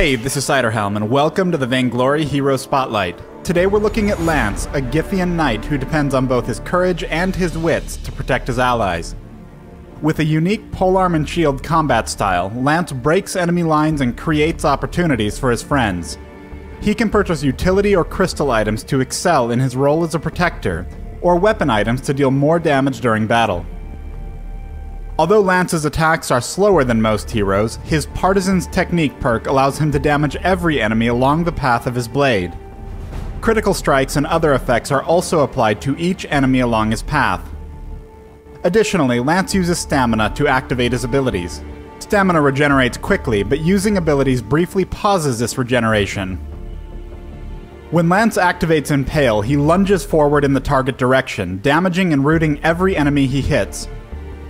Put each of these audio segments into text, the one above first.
Hey, this is Ciderhelm, and welcome to the Vainglory Hero Spotlight. Today we're looking at Lance, a GYTHIAN knight who depends on both his courage and his wits to protect his allies. With a unique polearm and shield combat style, Lance breaks enemy lines and creates opportunities for his friends. He can purchase utility or crystal items to excel in his role as a protector, or weapon items to deal more damage during battle. Although Lance's attacks are slower than most heroes, his Partisan's technique perk allows him to damage every enemy along the path of his blade. Critical strikes and other effects are also applied to each enemy along his path. Additionally, Lance uses stamina to activate his abilities. Stamina regenerates quickly, but using abilities briefly pauses this regeneration. When Lance activates Impale, he lunges forward in the target direction, damaging and rooting every enemy he hits.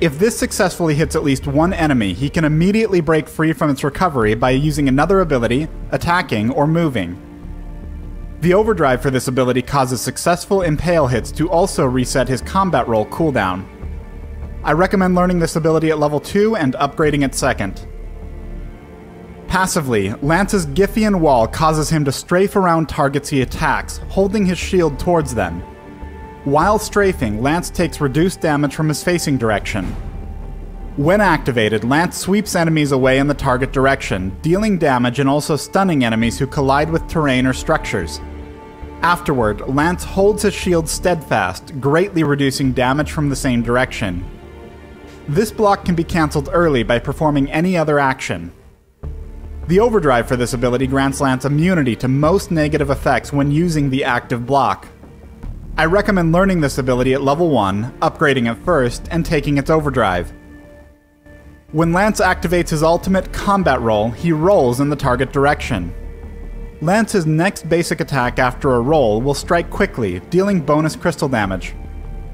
If this successfully hits at least one enemy, he can immediately break free from its recovery by using another ability, attacking, or moving. The overdrive for this ability causes successful Impale hits to also reset his combat roll cooldown. I recommend learning this ability at level 2 and upgrading it second. Passively, Lance's GYTHIAN wall causes him to strafe around targets he attacks, holding his shield towards them. While strafing, Lance takes reduced damage from his facing direction. When activated, Lance sweeps enemies away in the target direction, dealing damage and also stunning enemies who collide with terrain or structures. Afterward, Lance holds his shield steadfast, greatly reducing damage from the same direction. This block can be cancelled early by performing any other action. The overdrive for this ability grants Lance immunity to most negative effects when using the active block. I recommend learning this ability at level 1, upgrading it first, and taking its overdrive. When Lance activates his ultimate combat roll, he rolls in the target direction. Lance's next basic attack after a roll will strike quickly, dealing bonus crystal damage.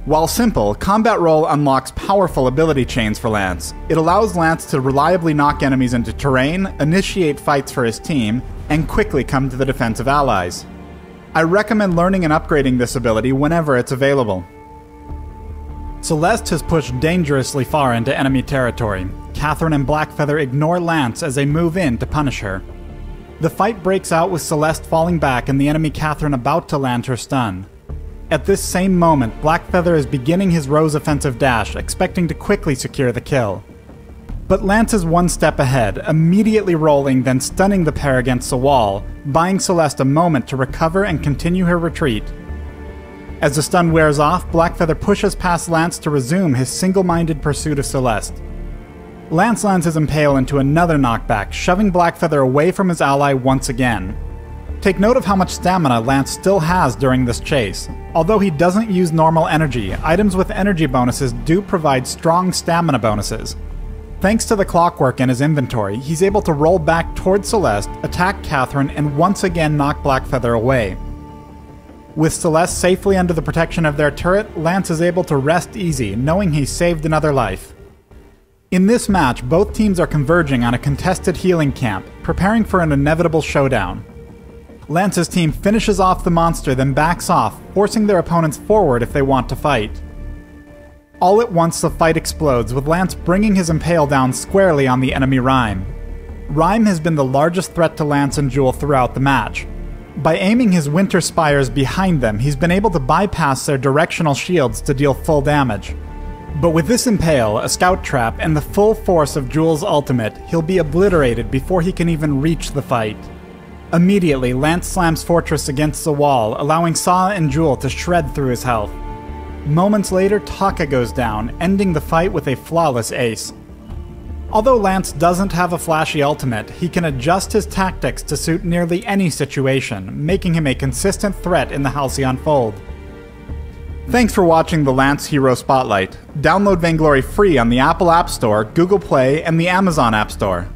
While simple, combat roll unlocks powerful ability chains for Lance. It allows Lance to reliably knock enemies into terrain, initiate fights for his team, and quickly come to the defense of allies. I recommend learning and upgrading this ability whenever it's available. Celeste has pushed dangerously far into enemy territory. Catherine and Blackfeather ignore Lance as they move in to punish her. The fight breaks out with Celeste falling back and the enemy Catherine about to land her stun. At this same moment, Blackfeather is beginning his Rose offensive dash, expecting to quickly secure the kill. But Lance is one step ahead, immediately rolling, then stunning the pair against the wall, buying Celeste a moment to recover and continue her retreat. As the stun wears off, Blackfeather pushes past Lance to resume his single-minded pursuit of Celeste. Lance lands his Impale into another knockback, shoving Blackfeather away from his ally once again. Take note of how much stamina Lance still has during this chase. Although he doesn't use normal energy, items with energy bonuses do provide strong stamina bonuses. Thanks to the clockwork in his inventory, he's able to roll back towards Celeste, attack Catherine, and once again knock Blackfeather away. With Celeste safely under the protection of their turret, Lance is able to rest easy, knowing he's saved another life. In this match, both teams are converging on a contested healing camp, preparing for an inevitable showdown. Lance's team finishes off the monster, then backs off, forcing their opponents forward if they want to fight. All at once, the fight explodes, with Lance bringing his Impale down squarely on the enemy Rhyme. Rhyme has been the largest threat to Lance and Jewel throughout the match. By aiming his Winter Spires behind them, he's been able to bypass their directional shields to deal full damage. But with this Impale, a scout trap, and the full force of Jewel's ultimate, he'll be obliterated before he can even reach the fight. Immediately, Lance slams Fortress against the wall, allowing Saw and Jewel to shred through his health. Moments later, Taka goes down, ending the fight with a flawless ace. Although Lance doesn't have a flashy ultimate, he can adjust his tactics to suit nearly any situation, making him a consistent threat in the Halcyon Fold. Thanks for watching the Lance Hero Spotlight. Download Vainglory free on the Apple App Store, Google Play, and the Amazon App Store.